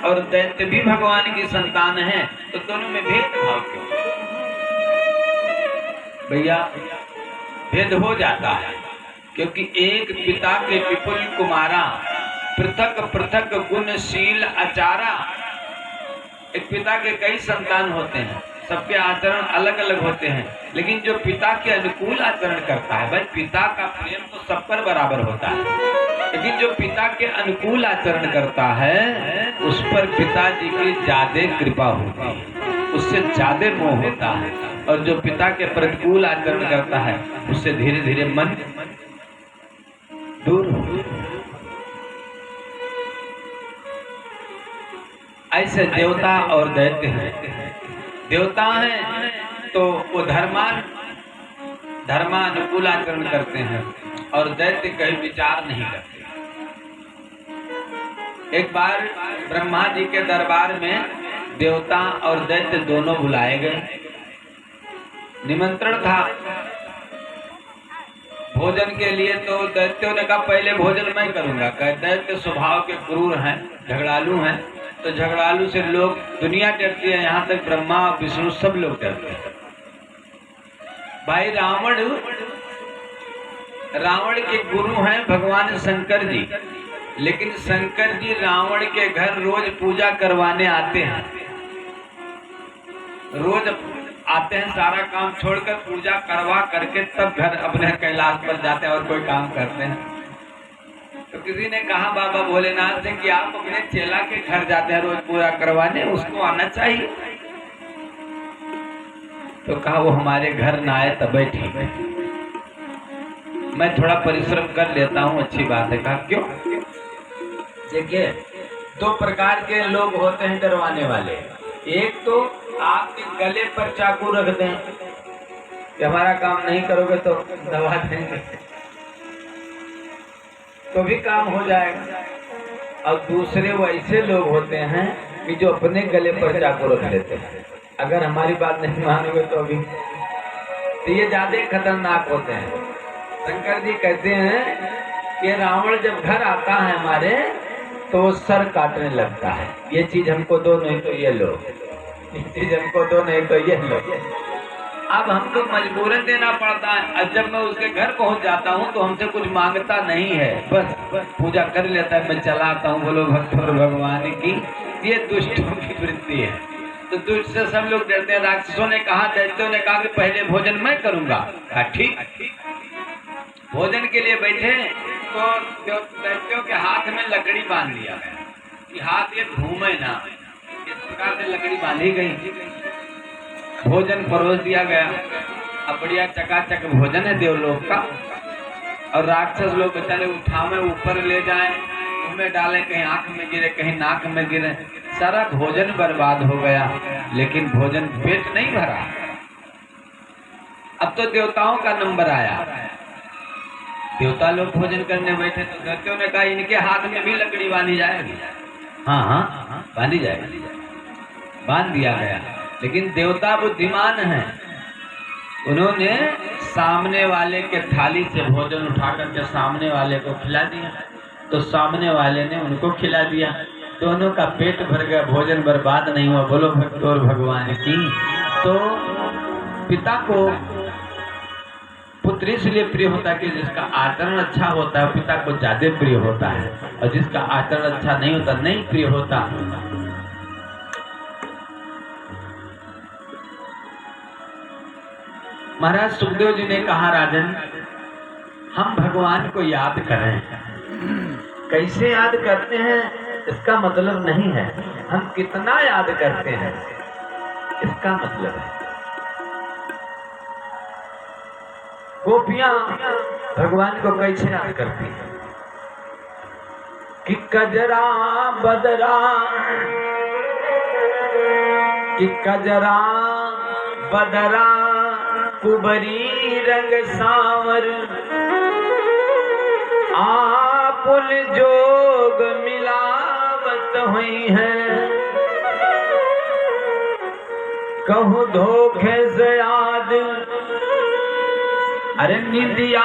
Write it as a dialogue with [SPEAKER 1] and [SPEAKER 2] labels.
[SPEAKER 1] और दैत्य भी भगवान की संतान है, तो दोनों में भेदभाव क्यों? भैया भेद हो जाता है, क्योंकि एक पिता के विपुल कुमारा, पृथक पृथक गुणशील आचारा। एक पिता के कई संतान होते हैं, सबके आचरण अलग अलग होते हैं, लेकिन जो पिता के अनुकूल आचरण करता है, भाई पिता का प्रेम तो सब पर बराबर होता है, लेकिन जो पिता के अनुकूल आचरण करता है उस पर पिताजी की ज्यादा कृपा होती है, उससे ज्यादा मोह होता है। और जो पिता के प्रतिकूल आचरण करता है उससे धीरे धीरे मन दूर हो। ऐसे देवता और दैत्य हैं। देवता हैं तो वो धर्मानुकूल आचरण करते हैं, और दैत्य कहीं विचार नहीं करते। एक बार ब्रह्मा जी के दरबार में देवता और दैत्य दोनों बुलाए गए। निमंत्रण था भोजन के लिए, तो दैत्यों ने कहा पहले भोजन मैं करूंगा। दैत्य स्वभाव के क्रूर हैं, झगड़ालू हैं, तो झगड़ालू से लोग दुनिया डरती है, यहाँ तक ब्रह्मा विष्णु सब लोग डरते हैं। भाई रावण के गुरु हैं भगवान शंकर जी, लेकिन शंकर जी रावण के घर रोज पूजा करवाने आते हैं। रोज आते हैं, सारा काम छोड़कर पूजा करवा करके तब घर अपने कैलाश पर जाते हैं और कोई काम करते हैं। तो किसी ने कहा बाबा भोलेनाथ से कि आप अपने चेला के घर जाते हैं रोज पूजा करवाने, उसको आना चाहिए। तो कहा वो हमारे घर ना आए तब ठीक है, मैं थोड़ा परिश्रम कर लेता हूँ, अच्छी बात है। कहा क्यों? देखिए दो प्रकार के लोग होते हैं डरवाने वाले। एक तो आपके गले पर चाकू रख दें कि हमारा काम नहीं करोगे तो दबा देंगे, तो भी काम हो जाएगा। और दूसरे वो ऐसे लोग होते हैं कि जो अपने गले पर चाकू रख लेते हैं, अगर हमारी बात नहीं मानोगे तो भी, तो ये ज्यादा खतरनाक होते हैं। शंकर जी कहते हैं कि रावण जब घर आता है हमारे तो वो सर काटने लगता है, ये चीज हमको दो नहीं तो ये लो, ये चीज हमको दो नहीं तो ये लो। अब हमको मजबूरन देना पड़ता है। और जब मैं उसके घर पहुंच जाता हूं तो हमसे कुछ मांगता नहीं है, बस पूजा कर लेता है, मैं चला आता हूं। बोलो भक्त और भगवान की। ये दुष्टों की वृत्ति है, तो दुष्ट से सब लोग डरते हैं। राक्षसों ने कहा, दैत्यों ने कहा कि पहले भोजन मैं करूंगा। ठीक, भोजन के लिए बैठे तो दैत्यों के हाथ में लकड़ी बांध दिया गया कि हाथ ये घूमे ना, इस प्रकार से लकड़ी बांधी गई। भोजन परोस दिया गया। अब बढ़िया चकाचक भोजन है देवलोक का, और राक्षस लोग बेचारे उठावे ऊपर ले जाएं, मुंह में डालें, कहीं आंख में गिरे कहीं नाक में गिरे, सारा भोजन बर्बाद हो गया, लेकिन भोजन पेट नहीं भरा। अब तो देवताओं का नंबर आया। देवता लोग भोजन करने बैठे तो दैत्यों ने कहा इनके हाथ में भी लकड़ी बांधी जाएगी। हाँ हाँ बांधी जाएगी। बांध दिया गया, लेकिन देवता बुद्धिमान हैं, उन्होंने सामने वाले के थाली से भोजन उठा करके सामने वाले को खिला दिया। तो सामने वाले ने उनको खिला दिया, दोनों का पेट भर गया, भोजन बर्बाद नहीं हुआ। बोलो भक्त और भगवान की। तो पिता को पुत्र इसलिए प्रिय होता है कि जिसका आचरण अच्छा होता है पिता को ज्यादा प्रिय होता है, और जिसका आचरण अच्छा नहीं होता नहीं प्रिय होता। महाराज सुखदेव जी ने कहा, राजन हम भगवान को याद करें। कैसे याद करते हैं इसका मतलब नहीं है, हम कितना याद करते हैं इसका मतलब है। गोपियां भगवान को कैसे याद करती हैं कि कजरा बदरा, कि कजरा बदरा कुबरी रंग सांवर, आपुल जोग मिलावत हुई है, कहूँ धोखे से याद, अरे निंदिया